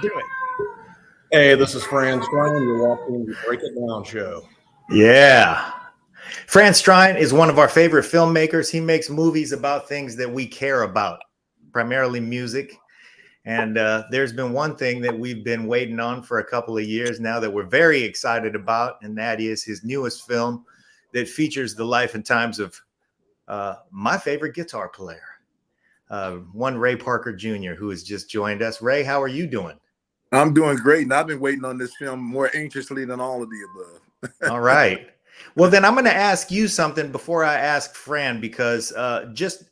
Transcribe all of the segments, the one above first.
Do it. Hey, this is Fran Strine. You're watching the Break It Down show. Yeah. Fran Strine is one of our favorite filmmakers. He makes movies about things that we care about, primarily music. And there's been one thing that we've been waiting on for a couple of years now that we're very excited about, and that is his newest film that features the life and times of my favorite guitar player, one Ray Parker Jr., who has just joined us. Ray, how are you doing? I'm doing great, and I've been waiting on this film more anxiously than all of the above. All right. Well, then I'm going to ask you something before I ask Fran, because just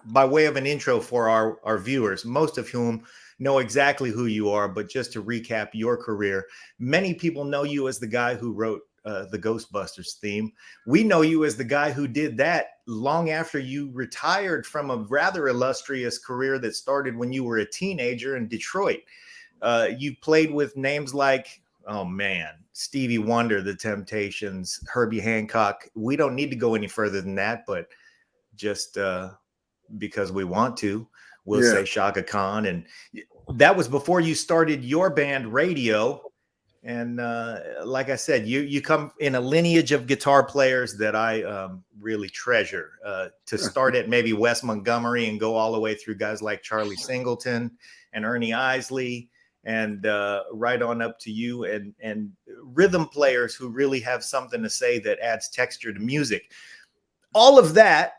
by way of an intro for our viewers, most of whom know exactly who you are, but just to recap your career, many people know you as the guy who wrote the Ghostbusters theme. We know you as the guy who did that long after you retired from a rather illustrious career that started when you were a teenager in Detroit. You played with names like, oh man, Stevie Wonder, The Temptations, Herbie Hancock. We don't need to go any further than that, but just because we want to, we'll say Shaka Khan. And that was before you started your band Radio. And like I said, you come in a lineage of guitar players that I really treasure. To start at maybe Wes Montgomery and go all the way through guys like Charlie Singleton and Ernie Isley, and right on up to you, and rhythm players who really have something to say that adds texture to music. All of that,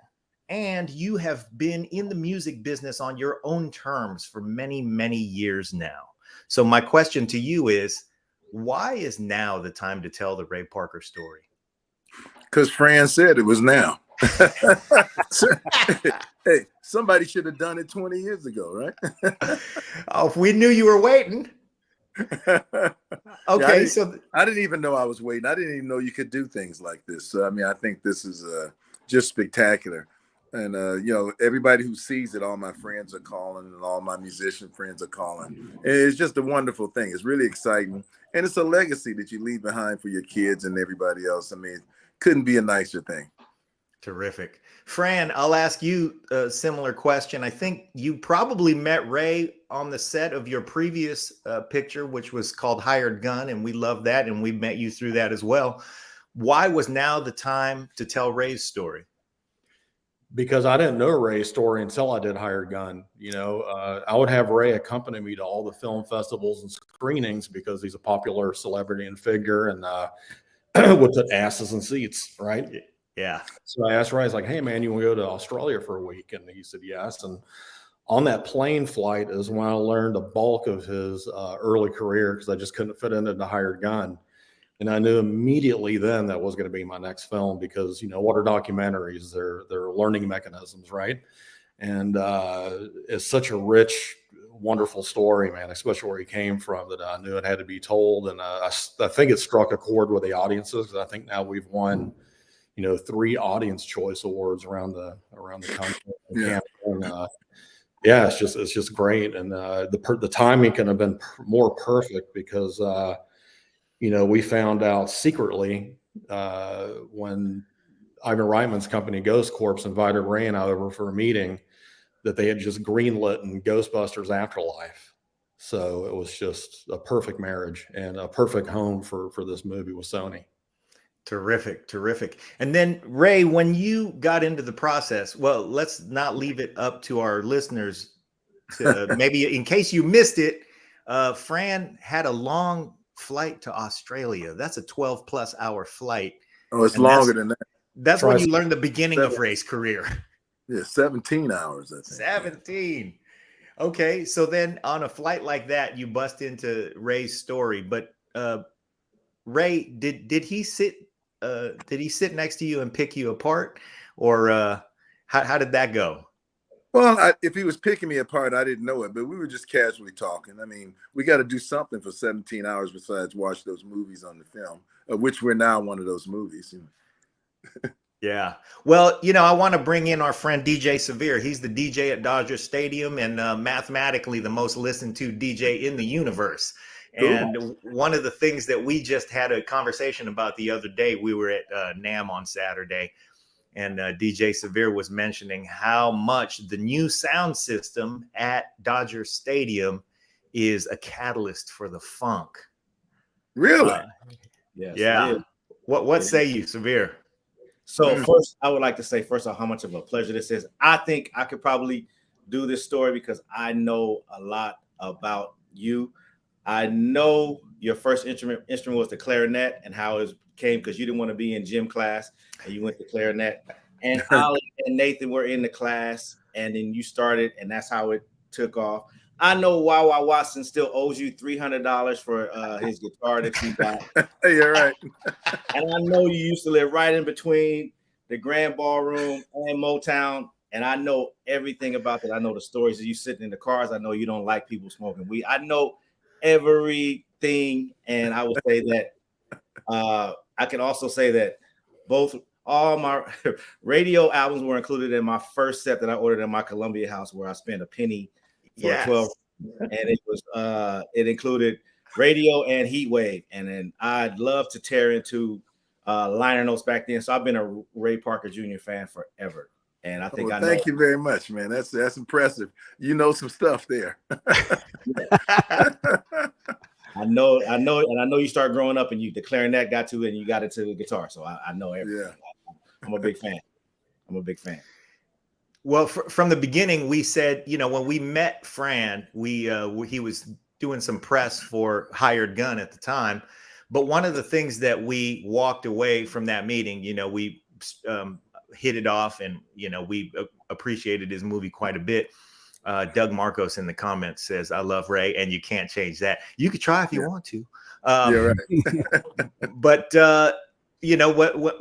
and you have been in the music business on your own terms for many, many years now. So my question to you is, why is now the time to tell the Ray Parker story? Because Fran said it was now. Hey, somebody should have done it 20 years ago, right? Oh, if we knew you were waiting. Okay, so I didn't even know I was waiting. I didn't even know you could do things like this. So I mean, I think this is just spectacular. And you know, everybody who sees it, all my friends are calling, and all my musician friends are calling. And it's just a wonderful thing. It's really exciting, and it's a legacy that you leave behind for your kids and everybody else. I mean, couldn't be a nicer thing. Terrific. Fran, I'll ask you a similar question. I think you probably met Ray on the set of your previous picture, which was called Hired Gun, and we love that, and we met you through that as well. Why was now the time to tell Ray's story? Because I didn't know Ray's story until I did Hired Gun. You know, I would have Ray accompany me to all the film festivals and screenings because he's a popular celebrity and figure, and would put asses in seats, right? Yeah. So I asked Ray, I was like, hey, man, you want to go to Australia for a week? And he said, yes. And on that plane flight is when I learned a bulk of his early career, because I just couldn't fit into the Hired Gun. And I knew immediately then that was going to be my next film, because, you know, what are documentaries? They're learning mechanisms, right? And it's such a rich, wonderful story, man, especially where he came from, that I knew it had to be told. And I think it struck a chord with the audiences. I think now we've won, you know, 3 Audience Choice Awards around the country. Yeah. Yeah, it's just great. And the timing couldn't have been more perfect, because you know, we found out secretly when Ivan Reitman's company, Ghost Corp, invited Ray and I over for a meeting, that they had just greenlit in Ghostbusters Afterlife. So it was just a perfect marriage and a perfect home for this movie with Sony. Terrific, terrific. And then, Ray, when you got into the process, well, let's not leave it up to our listeners to maybe, in case you missed it, Fran had a long flight to Australia. That's a 12+ hour flight. Oh, it's longer than that. That's when you learned the beginning of Ray's career. Yeah, 17 hours, I think. 17. Okay, so then on a flight like that, you bust into Ray's story. But Ray, did he sit next to you and pick you apart, or how did that go? Well, if he was picking me apart, I didn't know it, but we were just casually talking. I mean, we got to do something for 17 hours besides watch those movies on the film, which we're now one of those movies. Yeah. Well, you know, I want to bring in our friend DJ Severe. He's the DJ at Dodger Stadium, and mathematically the most listened to DJ in the universe. Cool. And one of the things that we just had a conversation about the other day, we were at NAMM on Saturday, and DJ Severe was mentioning how much the new sound system at Dodger Stadium is a catalyst for the funk. Really? Yes, Yeah. it is. What It say is. you, Severe? So first, I would like to say first off how much of a pleasure this is. I think I could probably do this story because I know a lot about you. I know your first instrument was the clarinet and how it came because you didn't want to be in gym class and you went to clarinet. And Ollie and Nathan were in the class, and then you started, and that's how it took off. I know Wawa Watson still owes you $300 for his guitar that you got. You're right. And I know you used to live right in between the Grand Ballroom and Motown. And I know everything about that. I know the stories of you sitting in the cars. I know you don't like people smoking weed. I know everything. And I would say that I can also say that all my radio albums were included in my first set that I ordered in my Columbia house, where I spent a penny for 12. And it included radio and heat wave. And then I'd love to tear into liner notes back then. So I've been a Ray Parker Jr. fan forever. And I think thank you very much, man. That's impressive. You know some stuff there. I know, and I know you start growing up and the clarinet got to, and you got into the guitar. So I know everything. Yeah. I'm a big fan. Well, from the beginning, we said, when we met Fran, he was doing some press for Hired Gun at the time. But one of the things that we walked away from that meeting, we hit it off, and we appreciated his movie quite a bit. Doug Marcos in the comments says, "I love Ray, and you can't change that. You could try if you want to." Right. But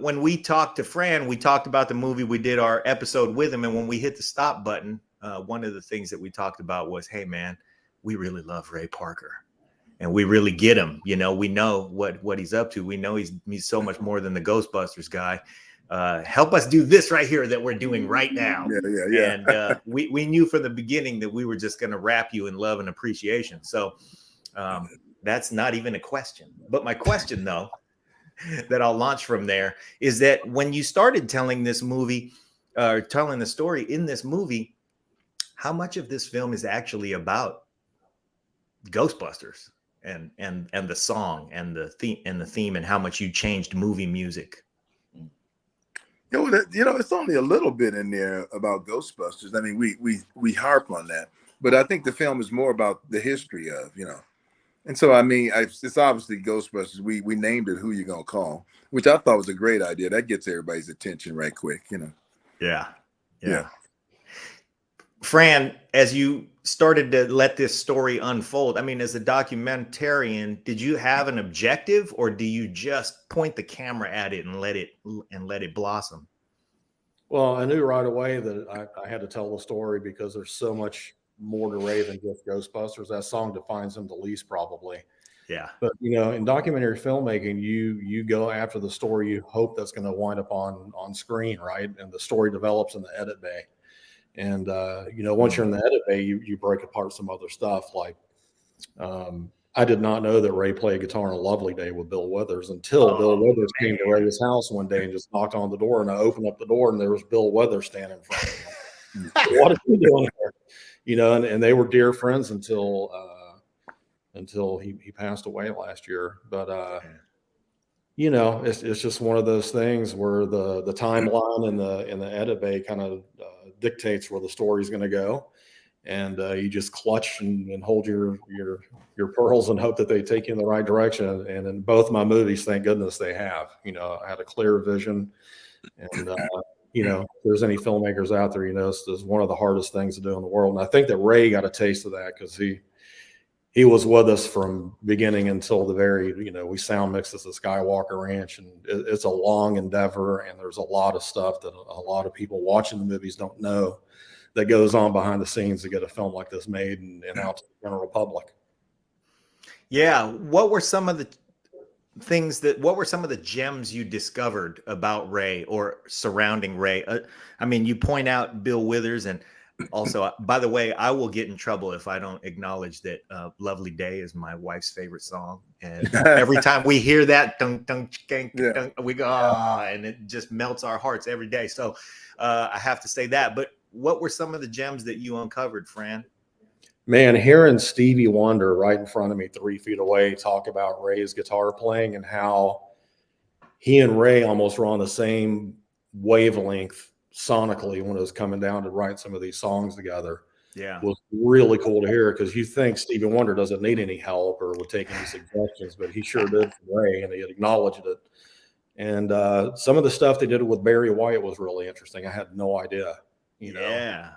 when we talked to Fran, we talked about the movie. We did our episode with him, and when we hit the stop button, one of the things that we talked about was, "Hey, man, we really love Ray Parker, and we really get him. We know what he's up to. We know he's so much more than the Ghostbusters guy. Help us do this right here that we're doing right now." Yeah. And we knew from the beginning that we were just going to wrap you in love and appreciation. So that's not even a question. But my question, though, that I'll launch from there is that when you started telling this movie, telling the story in this movie, how much of this film is actually about Ghostbusters and the song and the theme and how much you changed movie music? It's only a little bit in there about Ghostbusters. I mean, we harp on that, but I think the film is more about the history of, And so, I mean, it's obviously Ghostbusters. We named it Who You Gonna Call, which I thought was a great idea. That gets everybody's attention right quick, Yeah. Fran, as you started to let this story unfold, I mean, as a documentarian, did you have an objective, or do you just point the camera at it and let it blossom? Well, I knew right away that I had to tell the story because there's so much more to Ray than just Ghostbusters. That song defines him the least, probably. Yeah. But in documentary filmmaking, you go after the story you hope that's going to wind up on screen, right? And the story develops in the edit bay. And once you're in the edit bay, you break apart some other stuff. Like I did not know that Ray played guitar on A Lovely Day with Bill Withers until Bill Withers came to Ray's house one day and just knocked on the door, and I opened up the door and there was Bill Withers standing in front of me. What are you doing here? And they were dear friends until he passed away last year. But it's just one of those things where the timeline in the edit bay kind of dictates where the story's going to go, and you just clutch and hold your pearls and hope that they take you in the right direction. And in both my movies, thank goodness they have. I had a clear vision, and if there's any filmmakers out there, this is one of the hardest things to do in the world. And I think that Ray got a taste of that because he was with us from beginning until the very, we sound mixed at the Skywalker Ranch, and it's a long endeavor. And there's a lot of stuff that a lot of people watching the movies don't know that goes on behind the scenes to get a film like this made and out to the general public. Yeah. What were some of the gems you discovered about Ray or surrounding Ray? I mean, you point out Bill Withers, and also, by the way, I will get in trouble if I don't acknowledge that Lovely Day is my wife's favorite song. And every time we hear that, dun, dun, dun, dun, we go, and it just melts our hearts every day. So I have to say that. But what were some of the gems that you uncovered, Fran? Man, hearing Stevie Wonder right in front of me 3 feet away talk about Ray's guitar playing and how he and Ray almost were on the same wavelength sonically when it was coming down to write some of these songs together Yeah. was really cool to hear, because you think Stevie Wonder doesn't need any help or would take any suggestions, but he sure did for Ray, and he acknowledged it. And some of the stuff they did with Barry White was really interesting. I had no idea, you know. Yeah.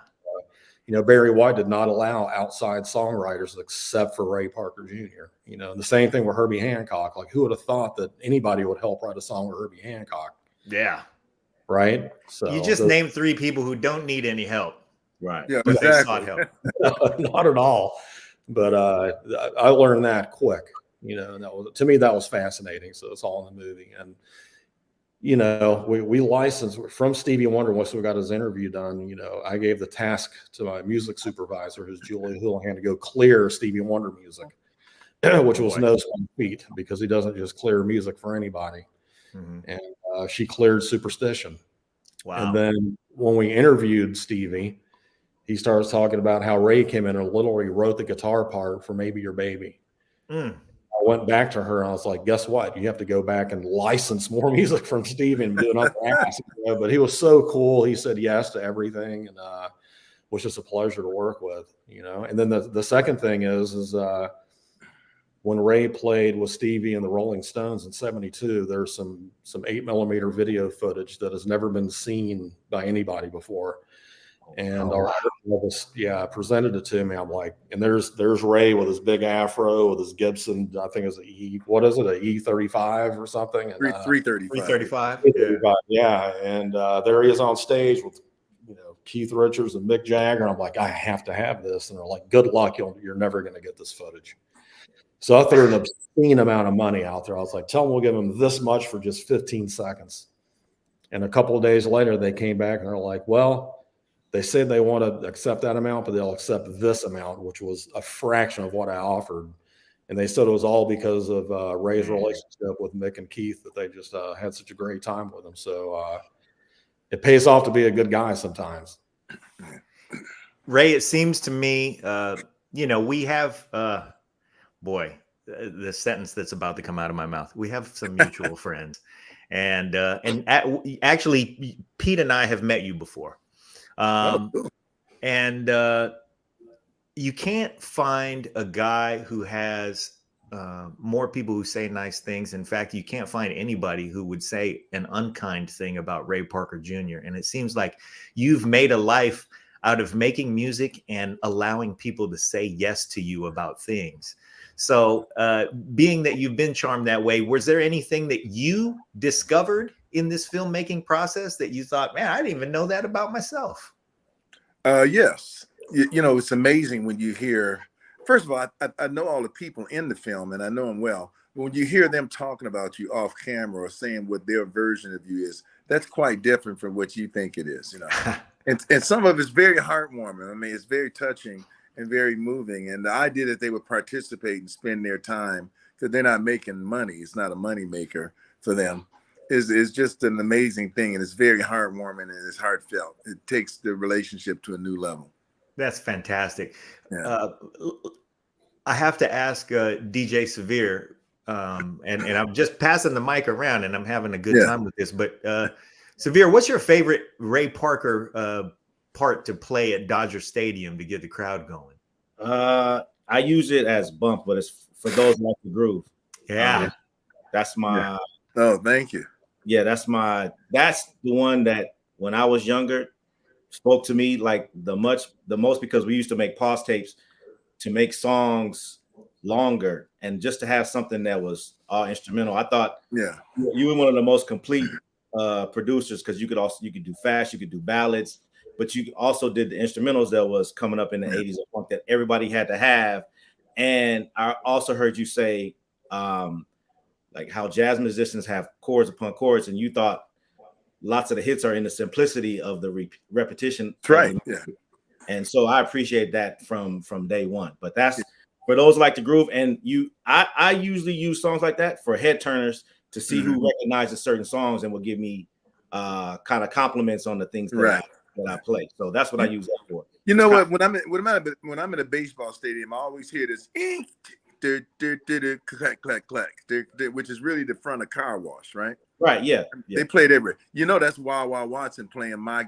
Barry White did not allow outside songwriters except for Ray Parker Jr. And the same thing with Herbie Hancock. Like, who would have thought that anybody would help write a song with Herbie Hancock? Yeah. Right. So You just named 3 people who don't need any help. Right. Yeah, But they exactly. sought help. not at all. But I learned that quick. And that was, to me, that was fascinating. So it's all in the movie. And we licensed from Stevie Wonder. Once we got his interview done, I gave the task to my music supervisor, who's Julie Houlihan, to go clear Stevie Wonder music, which was no small feat, because he doesn't just clear music for anybody. Mhm. And she cleared Superstition. Wow. And then when we interviewed Stevie, he starts talking about how Ray came in and literally wrote the guitar part for Maybe Your Baby. Mm. I went back to her and I was like, guess what? You have to go back and license more music from Stevie and do another ass. But he was so cool. He said yes to everything, and was just a pleasure to work with, And then the second thing is when Ray played with Stevie and the Rolling Stones in '72, there's some 8mm video footage that has never been seen by anybody before. And our artist, presented it to me. I'm like, and there's Ray with his big afro, with his Gibson, I think it's an E35 or something. And, 335. 335. 335, yeah. And there he is on stage with Keith Richards and Mick Jagger. And I'm like, I have to have this. And they're like, good luck, you're never going to get this footage. So I threw an obscene amount of money out there. I was like, tell them we'll give them this much for just 15 seconds. And a couple of days later, they came back and they're like, well, they said they want to accept that amount, but they'll accept this amount, which was a fraction of what I offered. And they said it was all because of Ray's relationship with Mick and Keith, that they just had such a great time with him. So it pays off to be a good guy sometimes. Ray, it seems to me, we have, the sentence that's about to come out of my mouth. We have some mutual friends, and actually, Pete and I have met you before. And you can't find a guy who has more people who say nice things. In fact, you can't find anybody who would say an unkind thing about Ray Parker Jr. And it seems like you've made a life out of making music and allowing people to say yes to you about things. So being that you've been charmed that way, was there anything that you discovered in this filmmaking process that you thought, man, I didn't even know that about myself? Yes. It's amazing when you hear, first of all, I know all the people in the film and I know them well. But when you hear them talking about you off camera or saying what their version of you is, that's quite different from what you think it is, and some of it's very heartwarming. I mean, it's very touching and very moving. And the idea that they would participate and spend their time, because they're not making money, it's not a money maker for them, is just an amazing thing. And it's very heartwarming and it's heartfelt. It takes the relationship to a new level. That's fantastic. Yeah. I have to ask DJ Severe, and I'm just passing the mic around and I'm having a good time with this, but Severe, what's your favorite Ray Parker part to play at Dodger Stadium to get the crowd going? I use it as bump, but it's for those who like the groove. Yeah. That's my. Yeah. Oh, thank you. Yeah, that's the one that when I was younger spoke to me like the most, because we used to make pause tapes to make songs longer and just to have something that was all instrumental. I thought you were one of the most complete producers, because you could do fast, you could do ballads, but you also did the instrumentals that was coming up in the 80s of funk that everybody had to have. And I also heard you say like how jazz musicians have chords upon chords, and you thought lots of the hits are in the simplicity of the repetition. That's right. Yeah. And so I appreciate that from day one. But that's for those who like the groove. And I usually use songs like that for head turners to see who recognizes certain songs and will give me kind of compliments on the things that I play. So that's what I use that for. You know what? When I'm in a baseball stadium, I always hear this ink, clack, clack, clack, which is really the front of car wash, right? Right. Yeah. They played everywhere. You know, that's Wah Watson playing my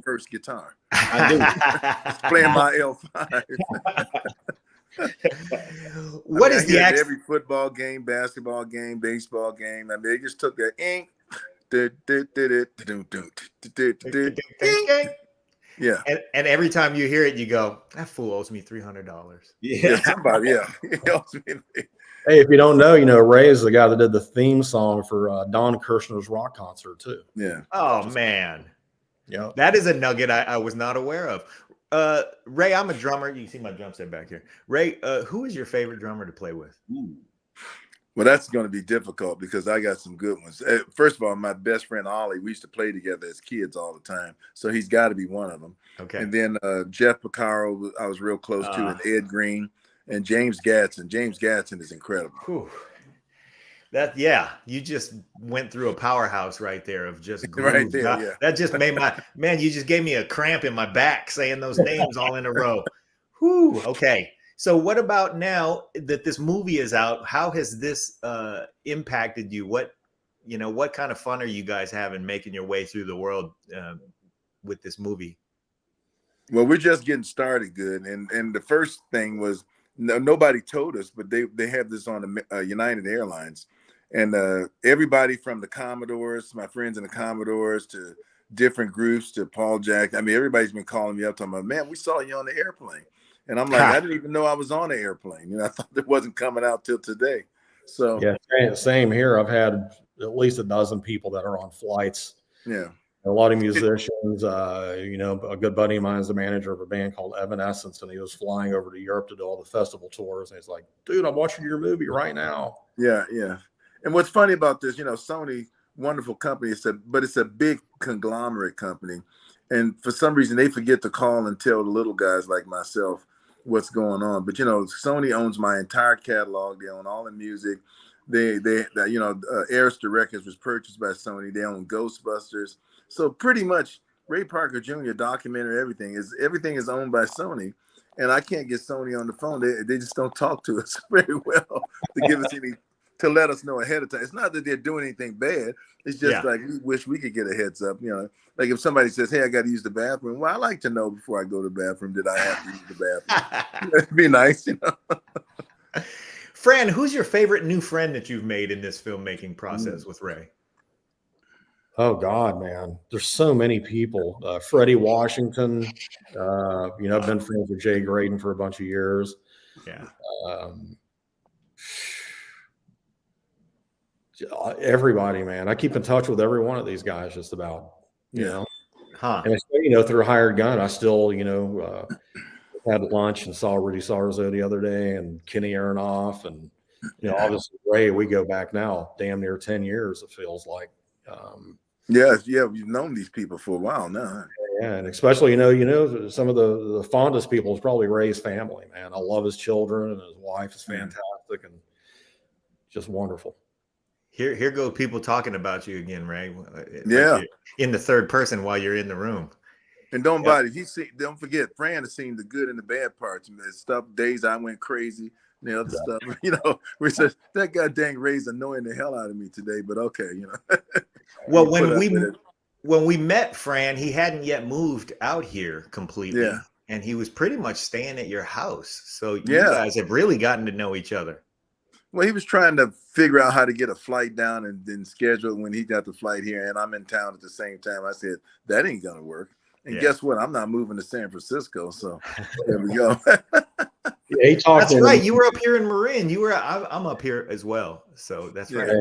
first guitar. I do. Playing my L5. What is the every football game, basketball game, baseball game? I mean, they just took that ink. Yeah. And every time you hear it, you go, that fool owes me $300. Yeah, somebody, yeah. Hey, if you don't know, Ray is the guy that did the theme song for Don Kirshner's rock concert too. Yeah. Oh man. Yeah. That is a nugget I was not aware of. Ray, I'm a drummer. You can see my drum set back here. Ray, who is your favorite drummer to play with? Well, that's going to be difficult because I got some good ones. First of all, my best friend Ollie, we used to play together as kids all the time, so he's got to be one of them. Okay. And then Jeff Picaro, I was real close to, and Ed Green, and James Gatson. James Gatson is incredible. Whew. You just went through a powerhouse right there of just grooves. Right there, yeah. That just made you just gave me a cramp in my back saying those names all in a row. Whew. Okay. So what about now that this movie is out? How has this impacted you? What kind of fun are you guys having making your way through the world with this movie? Well, we're just getting started good. And the first thing was nobody told us, but they have this on the United Airlines. And everybody from the Commodores, my friends in the Commodores, to different groups, to Paul Jack. I mean, everybody's been calling me up talking about, man, we saw you on the airplane. And I'm like, I didn't even know I was on an airplane. I thought it wasn't coming out till today. So yeah, same here. I've had at least a dozen people that are on flights. Yeah. A lot of musicians. A good buddy of mine is the manager of a band called Evanescence, and he was flying over to Europe to do all the festival tours. And he's like, dude, I'm watching your movie right now. Yeah, yeah. And what's funny about this, Sony, wonderful company, but it's a big conglomerate company. And for some reason, they forget to call and tell the little guys like myself what's going on. But, Sony owns my entire catalog. They own all the music. Arista Records was purchased by Sony. They own Ghostbusters. So pretty much Ray Parker Jr. documentary, everything is owned by Sony. And I can't get Sony on the phone. They just don't talk to us very well to let us know ahead of time. It's not that they're doing anything bad. It's just like we wish we could get a heads up. Like if somebody says, hey, I got to use the bathroom. Well, I like to know before I go to the bathroom, did I have to use the bathroom? It'd be nice, Fran, who's your favorite new friend that you've made in this filmmaking process with Ray? Oh God, man, there's so many people. Freddie Washington, I've been friends with Jay Graydon for a bunch of years. Yeah. Everybody, man. I keep in touch with every one of these guys just about, Yeah. And through Hired Gun, I still, had lunch and saw Rudy Sarzo the other day and Kenny Aronoff and, obviously Ray, we go back now damn near 10 years, it feels like. You've known these people for a while now. Yeah, and especially, some of the fondest people is probably Ray's family, man. I love his children, and his wife is fantastic and just wonderful. Here go people talking about you again, Ray. Yeah. Like in the third person while you're in the room. And don't forget, Fran has seen the good and the bad parts. Days I went crazy, and the other stuff. We said that guy dang Ray's annoying the hell out of me today, but okay, Well, when we met Fran, he hadn't yet moved out here completely. Yeah. And he was pretty much staying at your house. So you guys have really gotten to know each other. Well, he was trying to figure out how to get a flight down and then schedule when he got the flight here, and I'm in town at the same time. I said, that ain't gonna work. And guess what? I'm not moving to San Francisco, so there we go. He talked. That's right. You were up here in Marin. I'm up here as well. So that's right.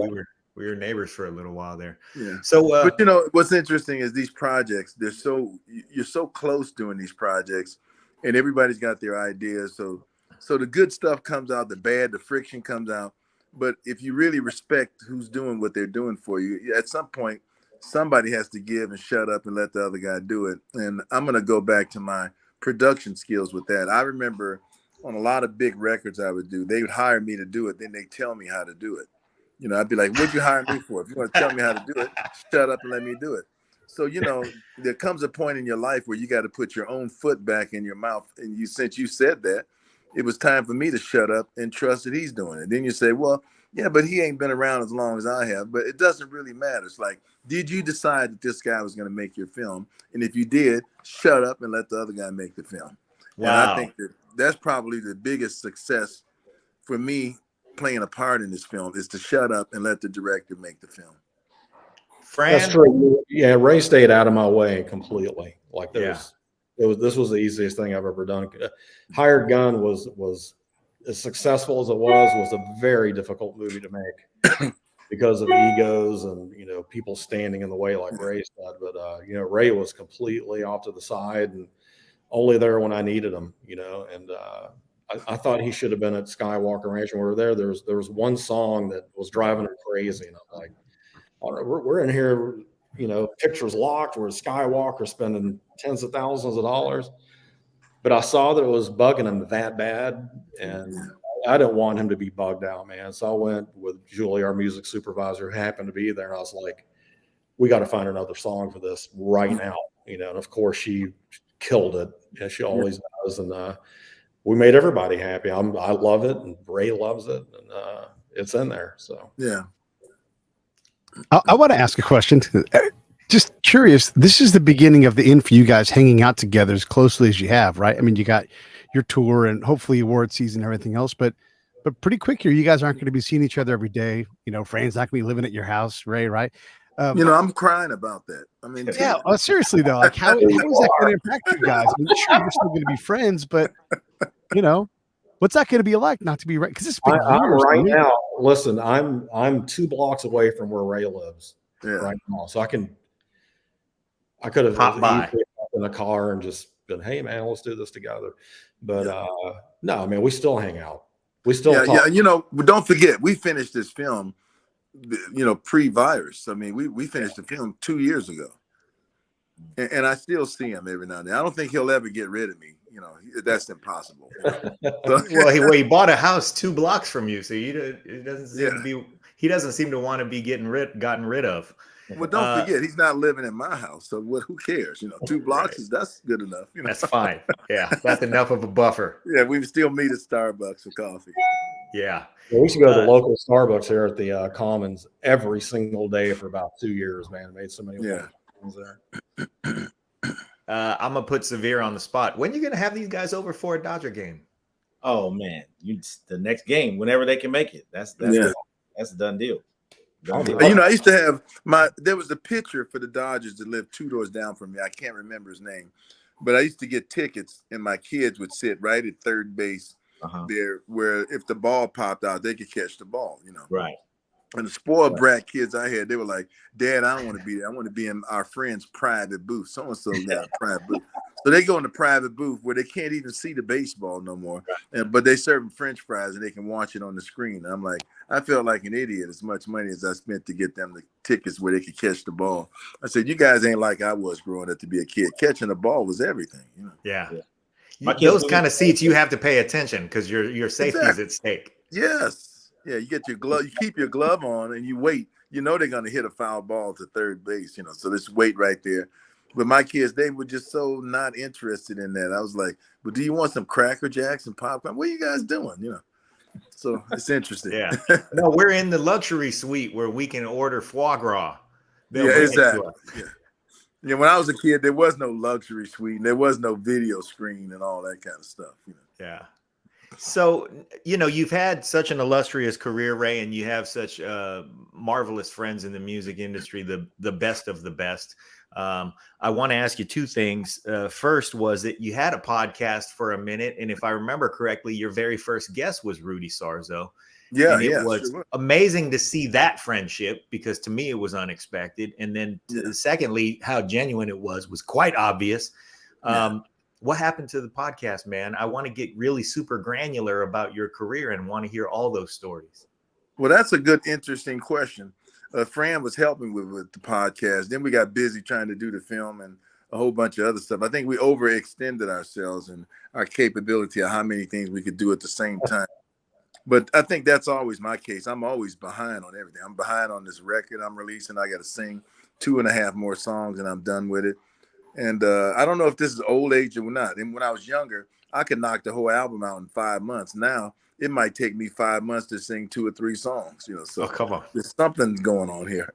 We were neighbors for a little while there. Yeah. So, but what's interesting is these projects. You're so close doing these projects, and everybody's got their ideas. So the good stuff comes out, the bad, the friction comes out. But if you really respect who's doing what they're doing for you, at some point, somebody has to give and shut up and let the other guy do it. And I'm going to go back to my production skills with that. I remember on a lot of big records I would do, they would hire me to do it. Then they tell me how to do it. I'd be like, what'd you hire me for? If you want to tell me how to do it, shut up and let me do it. So, there comes a point in your life where you got to put your own foot back in your mouth. And since you said that, it was time for me to shut up and trust that he's doing it. Then you say, well, yeah, but he ain't been around as long as I have. But it doesn't really matter. It's like, did you decide that this guy was going to make your film? And if you did, shut up and let the other guy make the film. Wow. And I think that's probably the biggest success for me playing a part in this film, is to shut up and let the director make the film. Fran? That's true. Yeah, Ray stayed out of my way completely. Like this was the easiest thing I've ever done. Hired Gun was as successful as it was a very difficult movie to make because of egos and people standing in the way, like Ray said. But Ray was completely off to the side and only there when I needed him. And I thought he should have been at Skywalker Ranch when we were there. There was one song that was driving him crazy, and I'm like, all right, we're in here, pictures locked. We're at Skywalker spending tens of thousands of dollars. But I saw that it was bugging him that bad, and I didn't want him to be bugged out, man. So I went with Julie, our music supervisor, who happened to be there, and I was like, we got to find another song for this right now. And of course she killed it, as she always does. And we made everybody happy. I love it, and Ray loves it, and it's in there. So yeah. I want to ask a question. Just curious. This is the beginning of the end for you guys hanging out together as closely as you have, right? I mean, you got your tour and hopefully award season and everything else, but pretty quick here, you guys aren't going to be seeing each other every day. Fran's not going to be living at your house, Ray, right? I'm crying about that. I mean, yeah. Seriously though, like how is that going to impact you guys? I mean, sure, you're still going to be friends, but what's that going to be like not to be right? Because it's been years, right now. Listen, I'm 2 blocks away from where Ray lives right now, so I could have popped by in a car and just been, hey man, let's do this together. But no, man, we still hang out. We still talk. But don't forget, we finished this film, pre-virus. I mean, we finished the film 2 years ago, and I still see him every now and then. I don't think he'll ever get rid of me. That's impossible. Well, he bought a house 2 blocks from you, so it doesn't seem to be. He doesn't seem to want to be gotten rid of. Well, don't forget, he's not living in my house, so who cares? 2 blocks that's good enough. That's fine. Yeah, that's enough of a buffer. Yeah, we still meet at Starbucks for coffee. Yeah. We used to go to the local Starbucks here at the Commons every single day for about 2 years, man. Made so many friends there. I'm gonna put Severe on the spot. When are you gonna have these guys over for a Dodger game? Oh man, the next game, whenever they can make it. That's a done deal. I used to have there was a pitcher for the Dodgers that lived 2 doors down from me. I can't remember his name, but I used to get tickets, and my kids would sit right at third base there, where if the ball popped out, they could catch the ball. Right. And the spoiled brat kids I had, they were like, Dad, I don't want to be there. I want to be in our friend's private booth. So-and-so got a private booth. So they go in the private booth where they can't even see the baseball no more. But they serve them French fries and they can watch it on the screen. And I'm like, I felt like an idiot as much money as I spent to get them the tickets where they could catch the ball. I said, you guys ain't like I was growing up to be a kid. Catching the ball was everything. Yeah. Those kind of seats, you have to pay attention because your safety is at stake. Yes. Yeah, you get your glove, you keep your glove on, and you wait. They're going to hit a foul ball to third base, so just wait right there. But my kids, they were just so not interested in that. I was like, "But do you want some Cracker Jacks and popcorn? What are you guys doing?" So it's interesting. Yeah. No, we're in the luxury suite where we can order foie gras. Exactly. Yeah. When I was a kid, there was no luxury suite, and there was no video screen and all that kind of stuff. Yeah. So, you've had such an illustrious career, Ray, and you have such marvelous friends in the music industry, the best of the best. I want to ask you 2 things. First was that you had a podcast for a minute, and if I remember correctly, your very first guest was Rudy Sarzo. Yeah, and it was amazing to see that friendship, because to me it was unexpected. And then secondly, how genuine it was quite obvious. What happened to the podcast, man? I want to get really super granular about your career and want to hear all those stories. Well, that's a good, interesting question. Fran was helping with the podcast. Then we got busy trying to do the film and a whole bunch of other stuff. I think we overextended ourselves and our capability of how many things we could do at the same time. But I think that's always my case. I'm always behind on everything. I'm behind on this record I'm releasing. I got to sing 2.5 more songs and I'm done with it. And I don't know if this is old age or not. And when I was younger, I could knock the whole album out in 5 months. Now it might take me 5 months to sing 2 or 3 songs, you know. So Oh, come on. there's something going on here.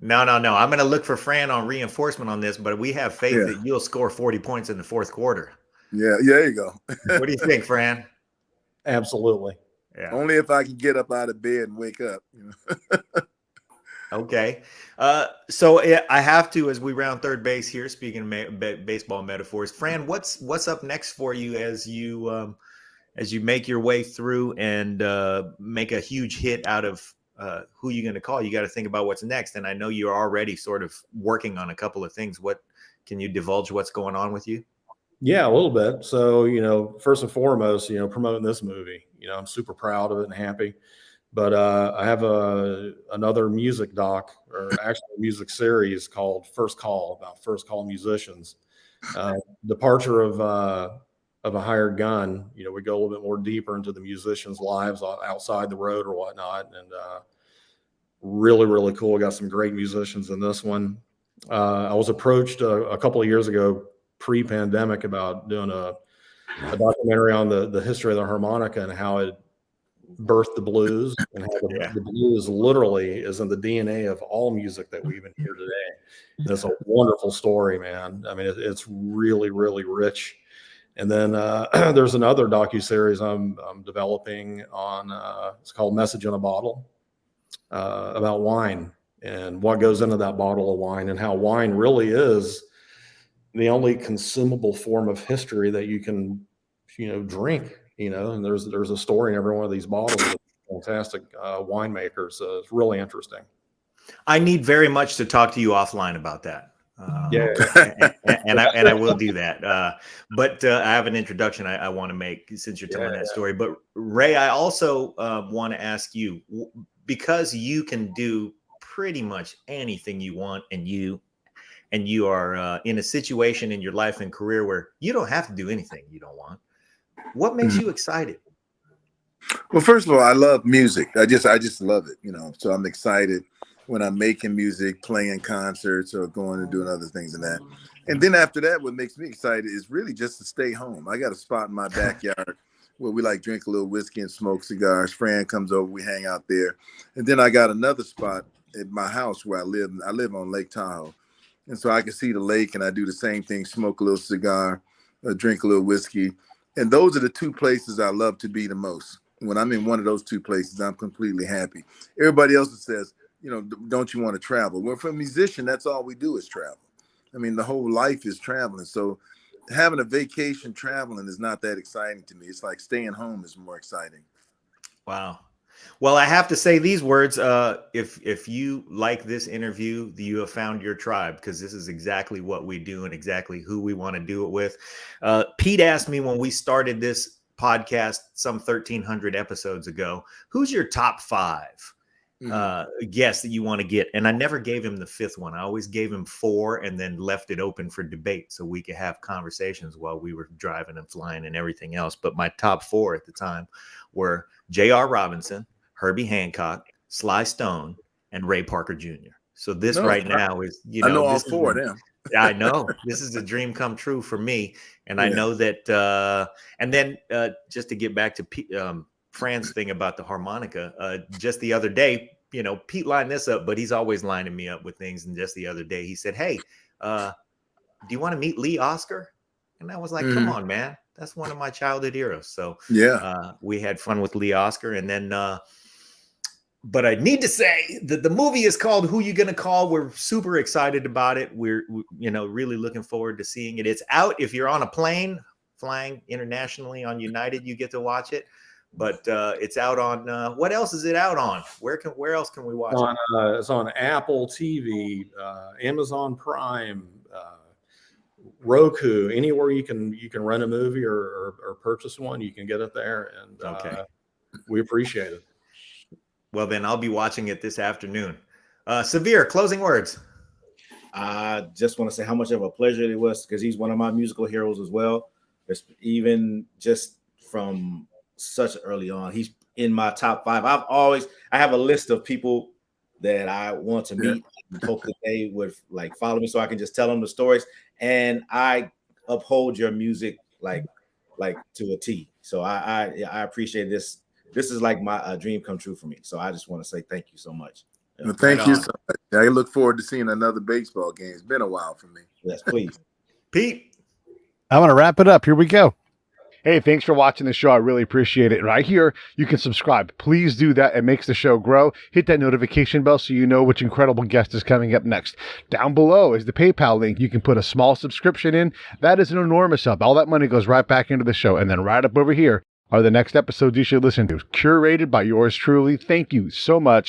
No. I'm going to look for Fran on reinforcement on this, but we have faith that you'll score 40 points in the fourth quarter. Yeah, there you go. What do you think, Fran? Absolutely. Yeah. Only if I can get up out of bed and wake up, you know. Okay. So I have to, as we round third base here, speaking of baseball metaphors, Fran, what's up next for you as you make your way through and make a huge hit out of who you're going to call? You got to think about what's next. And I know you're already sort of working on a couple of things. What can you divulge what's going on with you? Yeah, a little bit. So, first and foremost, promoting this movie, I'm super proud of it and happy. But I have another music doc, or actually a music series called First Call, about first call musicians. Departure of a hired gun. We go a little bit more deeper into the musicians' lives outside the road or whatnot, and really, really cool. Got some great musicians in this one. I was approached a couple of years ago, pre-pandemic, about doing a documentary on the history of the harmonica and how it birthed the blues, and how the blues literally is in the DNA of all music that we even hear today. And it's a wonderful story, man. I mean, it's really, really rich. And then there's another docuseries I'm developing on, it's called Message in a Bottle, about wine and what goes into that bottle of wine, and how wine really is the only consumable form of history that you can, drink, and there's a story in every one of these bottles with fantastic winemakers. So it's really interesting. I need very much to talk to you offline about that. And I will do that. But I have an introduction I want to make since you're telling that story. But Ray, I also want to ask you, because you can do pretty much anything you want, and you are in a situation in your life and career where you don't have to do anything you don't want. What makes you excited? Well, first of all, I love music. I just love it, So I'm excited when I'm making music, playing concerts, or going and doing other things in that. And then after that, what makes me excited is really just to stay home. I got a spot in my backyard where we drink a little whiskey and smoke cigars. Fran comes over, we hang out there. And then I got another spot at my house where I live. I live on Lake Tahoe. And so I can see the lake, and I do the same thing, smoke a little cigar, drink a little whiskey. And those are the two places I love to be the most. When I'm in one of those two places, I'm completely happy. Everybody else says, don't you want to travel? Well, for a musician, that's all we do is travel. I mean, the whole life is traveling. So having a vacation traveling is not that exciting to me. It's like staying home is more exciting. Wow. Well, I have to say these words. If you like this interview, you have found your tribe, because this is exactly what we do and exactly who we want to do it with. Pete asked me when we started this podcast some 1,300 episodes ago, who's your top 5 guests that you want to get? And I never gave him the 5th one. I always gave him 4 and then left it open for debate so we could have conversations while we were driving and flying and everything else. But my top 4 at the time were J.R. Robinson, Herbie Hancock, Sly Stone, and Ray Parker Jr. So this now is, I know all 4 of them. I know this is a dream come true for me. And I know that, and then just to get back to Fran's thing about the harmonica, just the other day, Pete lined this up, but he's always lining me up with things. And just the other day, he said, "Hey, do you want to meet Lee Oscar?" And I was like, "Come on, man. That's one of my childhood heroes." So we had fun with Lee Oscar. And then, but I need to say that the movie is called Who You Gonna Call? We're super excited about it. We're really looking forward to seeing it. It's out. If you're on a plane flying internationally on United, you get to watch it. But it's out on what else is it out on? Where else can we watch it? It's on Apple TV, Amazon Prime, Roku, anywhere you can rent a movie or purchase one, you can get it there. And we appreciate it. Well, then I'll be watching it this afternoon. Severe, closing words. I just want to say how much of a pleasure it was, because he's one of my musical heroes as well. Even just from such early on, he's in my top 5. I have a list of people that I want to meet. I hope that they would like follow me so I can just tell them the stories. And I uphold your music like to a T. So I appreciate this. This is like my dream come true for me. So I just want to say thank you so much. Well, thank you so much. I look forward to seeing another baseball game. It's been a while for me. Yes, please. Pete. I'm going to wrap it up. Here we go. Hey, thanks for watching the show. I really appreciate it. Right here, you can subscribe. Please do that. It makes the show grow. Hit that notification bell so you know which incredible guest is coming up next. Down below is the PayPal link. You can put a small subscription in. That is an enormous help. All that money goes right back into the show. And then right up over here are the next episodes you should listen to, curated by yours truly. Thank you so much.